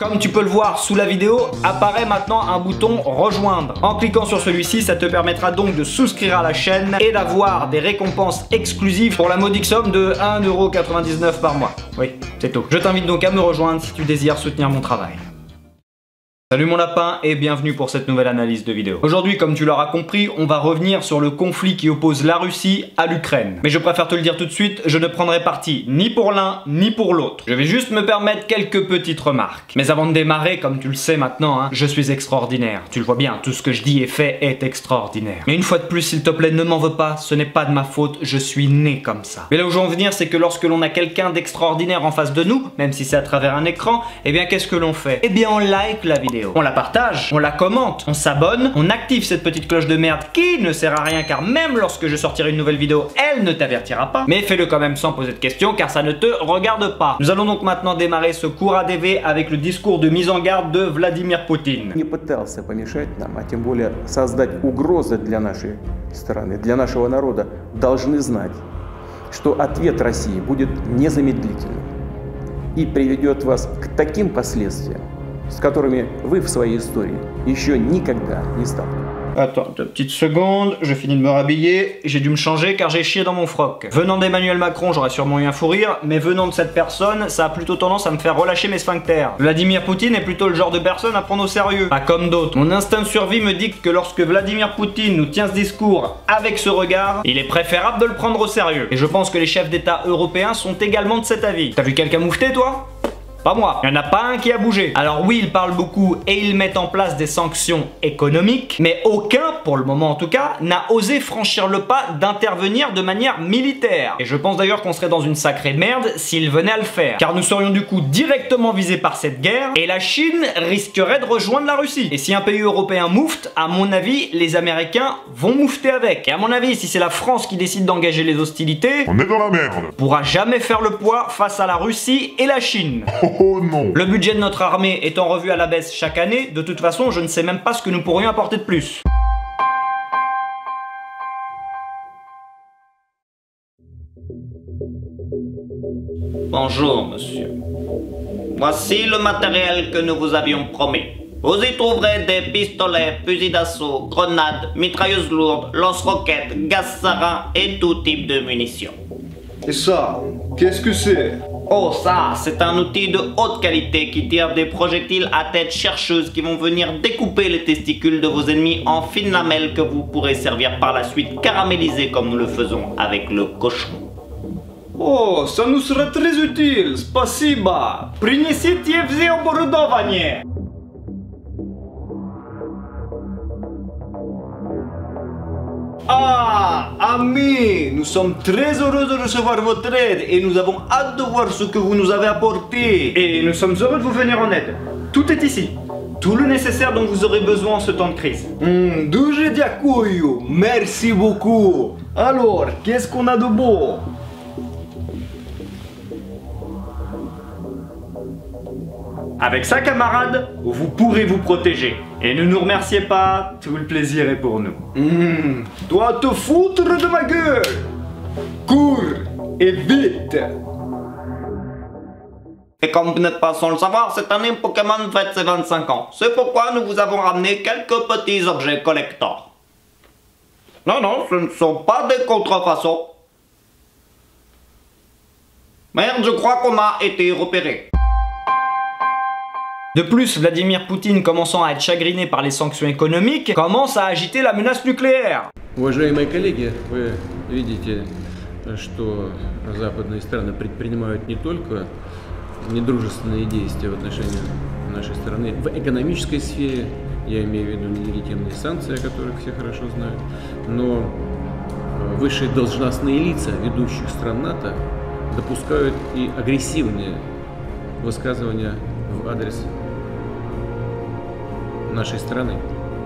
Comme tu peux le voir sous la vidéo, apparaît maintenant un bouton rejoindre. En cliquant sur celui-ci, ça te permettra donc de souscrire à la chaîne et d'avoir des récompenses exclusives pour la modique somme de 1,99 € par mois. Oui, c'est tout. Je t'invite donc à me rejoindre si tu désires soutenir mon travail. Salut mon lapin et bienvenue pour cette nouvelle analyse de vidéo. Aujourd'hui, comme tu l'auras compris, on va revenir sur le conflit qui oppose la Russie à l'Ukraine. Mais je préfère te le dire tout de suite, je ne prendrai parti ni pour l'un ni pour l'autre. Je vais juste me permettre quelques petites remarques. Mais avant de démarrer, comme tu le sais maintenant, je suis extraordinaire. Tu le vois bien, tout ce que je dis et fais est extraordinaire. Mais une fois de plus, s'il te plaît, ne m'en veux pas, ce n'est pas de ma faute, je suis né comme ça. Mais là où je veux en venir, c'est que lorsque l'on a quelqu'un d'extraordinaire en face de nous, même si c'est à travers un écran, eh bien qu'est-ce que l'on fait? Eh bien on like la vidéo. On la partage, on la commente, on s'abonne, on active cette petite cloche de merde qui ne sert à rien car même lorsque je sortirai une nouvelle vidéo, elle ne t'avertira pas. Mais fais-le quand même sans poser de questions car ça ne te regarde pas. Nous allons donc maintenant démarrer ce cours ADV avec le discours de mise en garde de Vladimir Poutine. Не пытался помешать нам, а тем более создать угрозы для нашей страны, для нашего народа, должны знать, что ответ России будет незамедлительным и приведет вас к таким последствиям, с которыми вы в своей истории еще никогда не сталкивались. Attends, 2 petites secondes, je finis de me rhabiller, j'ai dû me changer car j'ai chié dans mon froc. Venant d'Emmanuel Macron, j'aurais sûrement eu un fou rire, mais venant de cette personne, ça a plutôt tendance à me faire relâcher mes sphincters. Vladimir Poutine est plutôt le genre de personne à prendre au sérieux, pas comme d'autres. Mon instinct de survie me dit que lorsque Vladimir Poutine nous tient ce discours avec ce regard, il est préférable de le prendre au sérieux. Et je pense que les chefs d'État européens sont également de cet avis. T'as vu quelqu'un moufter toi ? Pas moi, il n'y en a pas un qui a bougé. Alors oui, ils parlent beaucoup et ils mettent en place des sanctions économiques, mais aucun, pour le moment en tout cas, n'a osé franchir le pas d'intervenir de manière militaire. Et je pense d'ailleurs qu'on serait dans une sacrée merde s'ils venaient à le faire. Car nous serions du coup directement visés par cette guerre et la Chine risquerait de rejoindre la Russie. Et si un pays européen moufte, à mon avis, les Américains vont moufter avec. Et à mon avis, si c'est la France qui décide d'engager les hostilités, on est dans la merde. On pourra jamais faire le poids face à la Russie et la Chine. Oh non. Le budget de notre armée étant revu à la baisse chaque année, de toute façon, je ne sais même pas ce que nous pourrions apporter de plus. Bonjour, monsieur. Voici le matériel que nous vous avions promis. Vous y trouverez des pistolets, fusils d'assaut, grenades, mitrailleuses lourdes, lance-roquettes, gaz sarin et tout type de munitions. Et ça, qu'est-ce que c'est? Oh ça, c'est un outil de haute qualité qui tire des projectiles à tête chercheuse qui vont venir découper les testicules de vos ennemis en fines lamelles que vous pourrez servir par la suite caramélisées comme nous le faisons avec le cochon. Oh, ça nous serait très utile, спасибо. Принесите все оборудование. Ah, amis, nous sommes très heureux de recevoir votre aide et nous avons hâte de voir ce que vous nous avez apporté. Et nous sommes heureux de vous venir en aide. Tout est ici. Tout le nécessaire dont vous aurez besoin en ce temps de crise. Дуже дякую, merci beaucoup. Alors, qu'est-ce qu'on a de beau? Avec ça, camarades, vous pourrez vous protéger. Et ne nous remerciez pas, tout le plaisir est pour nous. Dois te foutre de ma gueule. Cours et vite. Et comme vous n'êtes pas sans le savoir, cette année Pokémon fête ses 25 ans. C'est pourquoi nous vous avons ramené quelques petits objets collector. Non, non, ce ne sont pas des contrefaçons. Merde, je crois qu'on a été repéré. De plus, Vladimir Poutine, commençant à être chagriné par les sanctions économiques, commence à agiter la menace nucléaire. Уважаемые коллеги, вы видите, что западные страны предпринимают не только недружественные действия в отношении нашей страны в экономической сфере, я имею в виду нелегитимные санкции, о которых все хорошо знают, но высшие должностные лица ведущих стран НАТО допускают и агрессивные высказывания в адрес нашей страны.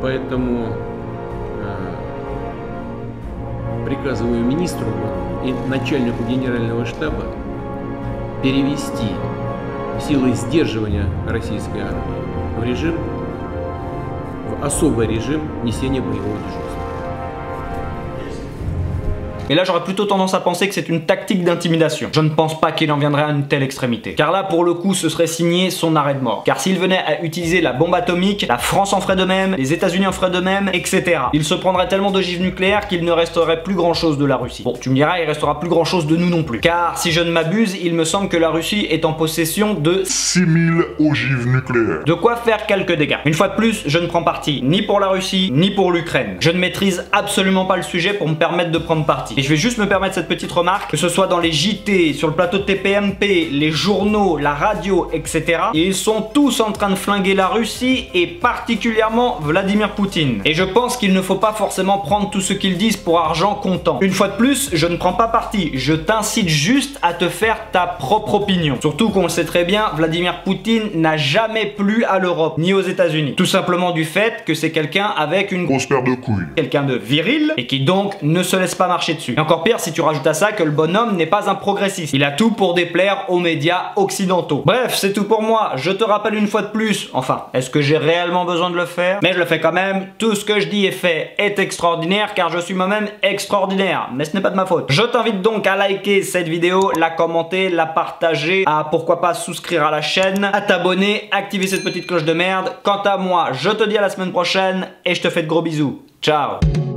Поэтому приказываю министру и начальнику генерального штаба перевести силы сдерживания российской армии в режим, в особый режим несения боевого дежурства. Et là j'aurais plutôt tendance à penser que c'est une tactique d'intimidation. Je ne pense pas qu'il en viendrait à une telle extrémité. Car là pour le coup ce serait signé son arrêt de mort. Car s'il venait à utiliser la bombe atomique, la France en ferait de même, les États-Unis en feraient de même, etc. Il se prendrait tellement d'ogives nucléaires qu'il ne resterait plus grand chose de la Russie. Bon, tu me diras, il restera plus grand chose de nous non plus. Car si je ne m'abuse, il me semble que la Russie est en possession de 6000 ogives nucléaires. de quoi faire quelques dégâts. Une fois de plus, je ne prends parti ni pour la Russie, ni pour l'Ukraine. Je ne maîtrise absolument pas le sujet pour me permettre de prendre parti. Et je vais juste me permettre cette petite remarque, que ce soit dans les JT, sur le plateau de TPMP, les journaux, la radio, etc. Et ils sont tous en train de flinguer la Russie et particulièrement Vladimir Poutine. Et je pense qu'il ne faut pas forcément prendre tout ce qu'ils disent pour argent comptant. Une fois de plus, je ne prends pas parti. Je t'incite juste à te faire ta propre opinion. Surtout qu'on le sait très bien, Vladimir Poutine n'a jamais plu à l'Europe, ni aux États-Unis. Tout simplement du fait que c'est quelqu'un avec une Grosse paire de couilles. quelqu'un de viril et qui donc ne se laisse pas marcher dessus. Et encore pire si tu rajoutes à ça que le bonhomme n'est pas un progressiste. Il a tout pour déplaire aux médias occidentaux. Bref, c'est tout pour moi. Je te rappelle une fois de plus, enfin, est-ce que j'ai réellement besoin de le faire? Mais je le fais quand même. Tout ce que je dis et fais est extraordinaire car je suis moi-même extraordinaire. Mais ce n'est pas de ma faute. Je t'invite donc à liker cette vidéo, la commenter, la partager, à pourquoi pas souscrire à la chaîne, à t'abonner, activer cette petite cloche de merde. Quant à moi, je te dis à la semaine prochaine et je te fais de gros bisous. Ciao!